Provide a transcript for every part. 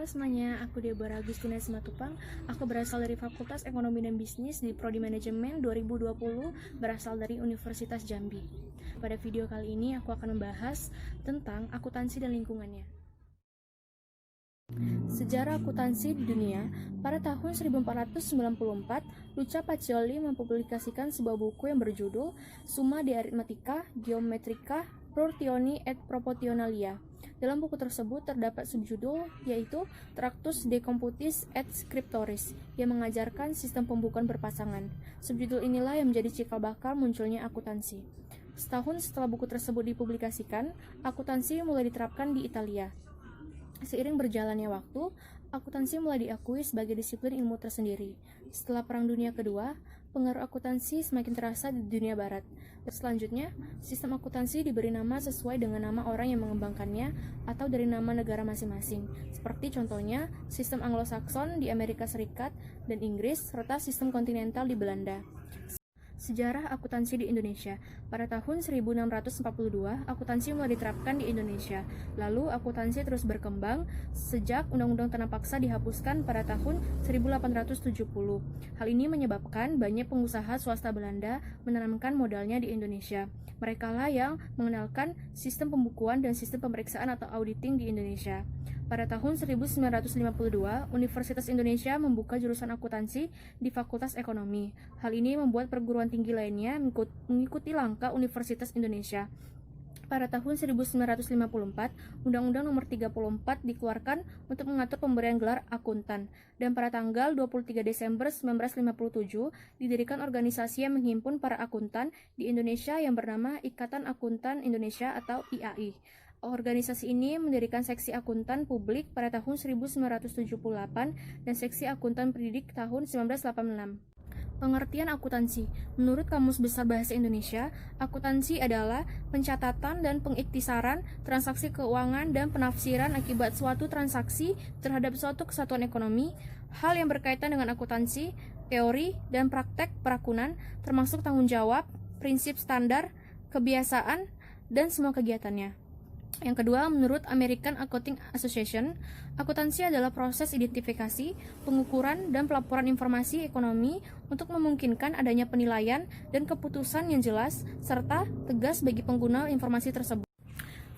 Halo semuanya, aku Deborah Agustina Simatupang. Aku berasal dari Fakultas Ekonomi dan Bisnis di Prodi Manajemen 2020, berasal dari Universitas Jambi. Pada video kali ini aku akan membahas tentang akuntansi dan lingkungannya. Sejarah akuntansi di dunia. Pada tahun 1494, Luca Pacioli mempublikasikan sebuah buku yang berjudul Summa de Arithmetica Geometrica Proportioni et Proportionalia. Dalam buku tersebut terdapat subjudul yaitu Tractus de Computis et Scriptoris yang mengajarkan sistem pembukuan berpasangan. Subjudul inilah yang menjadi cikal bakal munculnya akuntansi. Setahun setelah buku tersebut dipublikasikan, akuntansi mulai diterapkan di Italia. Seiring berjalannya waktu, akuntansi mulai diakui sebagai disiplin ilmu tersendiri. Setelah Perang Dunia Kedua, pengaruh akuntansi semakin terasa di dunia barat. Dan selanjutnya, sistem akuntansi diberi nama sesuai dengan nama orang yang mengembangkannya atau dari nama negara masing-masing. Seperti contohnya, sistem Anglo-Saxon di Amerika Serikat dan Inggris, serta sistem kontinental di Belanda. Sejarah akuntansi di Indonesia. Pada tahun 1642, akuntansi mulai diterapkan di Indonesia. Lalu, akuntansi terus berkembang sejak Undang-Undang Tanah Paksa dihapuskan pada tahun 1870. Hal ini menyebabkan banyak pengusaha swasta Belanda menanamkan modalnya di Indonesia. Merekalah yang mengenalkan sistem pembukuan dan sistem pemeriksaan atau auditing di Indonesia. Pada tahun 1952, Universitas Indonesia membuka jurusan akuntansi di Fakultas Ekonomi. Hal ini membuat perguruan tinggi lainnya mengikuti langkah Universitas Indonesia. Pada tahun 1954, Undang-Undang Nomor 34 dikeluarkan untuk mengatur pemberian gelar akuntan. Dan pada tanggal 23 Desember 1957, didirikan organisasi yang menghimpun para akuntan di Indonesia yang bernama Ikatan Akuntan Indonesia atau IAI. Organisasi ini mendirikan seksi akuntan publik pada tahun 1978 dan seksi akuntan pendidik tahun 1986. Pengertian akuntansi. Menurut Kamus Besar Bahasa Indonesia, akuntansi adalah pencatatan dan pengiktisaran transaksi keuangan dan penafsiran akibat suatu transaksi terhadap suatu kesatuan ekonomi. Hal yang berkaitan dengan akuntansi, teori, dan praktek perakunan, termasuk tanggung jawab, prinsip standar, kebiasaan, dan semua kegiatannya. Yang kedua, menurut American Accounting Association, akuntansi adalah proses identifikasi, pengukuran, dan pelaporan informasi ekonomi untuk memungkinkan adanya penilaian dan keputusan yang jelas serta tegas bagi pengguna informasi tersebut.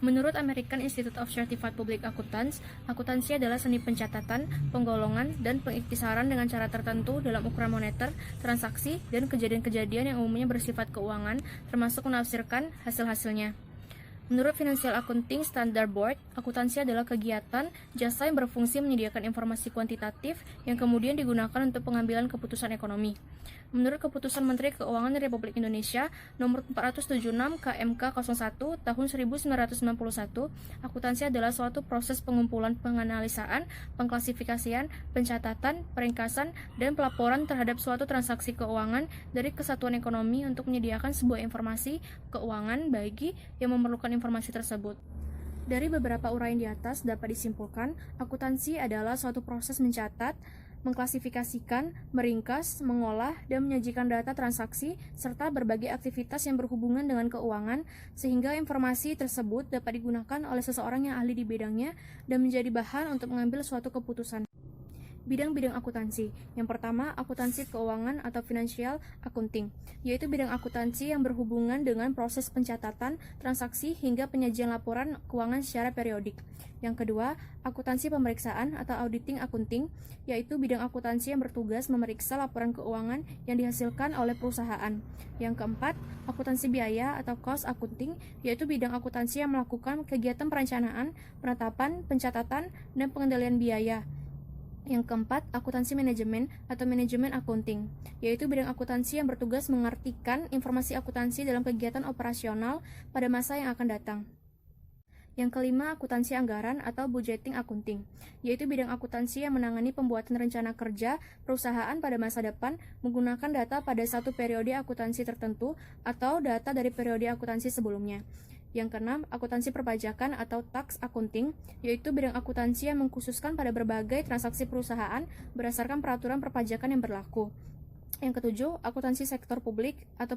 Menurut American Institute of Certified Public Accountants, akuntansi adalah seni pencatatan, penggolongan, dan pengiktisaran dengan cara tertentu dalam ukuran moneter, transaksi, dan kejadian-kejadian yang umumnya bersifat keuangan, termasuk menafsirkan hasil-hasilnya. Menurut Financial Accounting Standard Board, akuntansi adalah kegiatan jasa yang berfungsi menyediakan informasi kuantitatif yang kemudian digunakan untuk pengambilan keputusan ekonomi. Menurut Keputusan Menteri Keuangan Republik Indonesia Nomor 476 KMK 01 Tahun 1991, akuntansi adalah suatu proses pengumpulan, penganalisaan, pengklasifikasian, pencatatan, peringkasan, dan pelaporan terhadap suatu transaksi keuangan dari kesatuan ekonomi untuk menyediakan sebuah informasi keuangan bagi yang memerlukan informasi tersebut. Dari beberapa uraian di atas dapat disimpulkan, akuntansi adalah suatu proses mencatat, mengklasifikasikan, meringkas, mengolah, dan menyajikan data transaksi, serta berbagai aktivitas yang berhubungan dengan keuangan, sehingga informasi tersebut dapat digunakan oleh seseorang yang ahli di bidangnya dan menjadi bahan untuk mengambil suatu keputusan. Bidang-bidang akuntansi. Yang pertama, akuntansi keuangan atau financial accounting, yaitu bidang akuntansi yang berhubungan dengan proses pencatatan, transaksi, hingga penyajian laporan keuangan secara periodik. Yang kedua, akuntansi pemeriksaan atau auditing accounting, yaitu bidang akuntansi yang bertugas memeriksa laporan keuangan yang dihasilkan oleh perusahaan. Yang keempat, akuntansi biaya atau cost accounting, yaitu bidang akuntansi yang melakukan kegiatan perencanaan, penetapan, pencatatan, dan pengendalian biaya. Yang keempat, akuntansi manajemen atau manajemen accounting, yaitu bidang akuntansi yang bertugas mengartikan informasi akuntansi dalam kegiatan operasional pada masa yang akan datang. Yang kelima, akuntansi anggaran atau budgeting accounting, yaitu bidang akuntansi yang menangani pembuatan rencana kerja perusahaan pada masa depan menggunakan data pada satu periode akuntansi tertentu atau data dari periode akuntansi sebelumnya. Yang keenam, akuntansi perpajakan atau tax accounting, yaitu bidang akuntansi yang mengkhususkan pada berbagai transaksi perusahaan berdasarkan peraturan perpajakan yang berlaku. Yang ketujuh, akuntansi sektor publik atau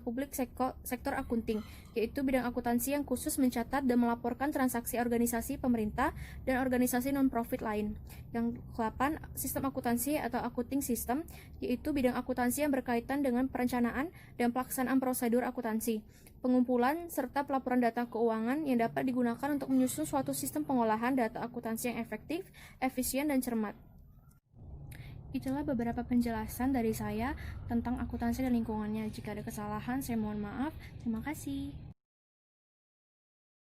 sektor akunting, yaitu bidang akuntansi yang khusus mencatat dan melaporkan transaksi organisasi pemerintah dan organisasi non-profit lain. Yang ke-8, sistem akuntansi atau accounting system, yaitu bidang akuntansi yang berkaitan dengan perencanaan dan pelaksanaan prosedur akuntansi, pengumpulan serta pelaporan data keuangan yang dapat digunakan untuk menyusun suatu sistem pengolahan data akuntansi yang efektif, efisien, dan cermat. Itulah beberapa penjelasan dari saya tentang akuntansi dan lingkungannya. Jika ada kesalahan, saya mohon maaf. Terima kasih.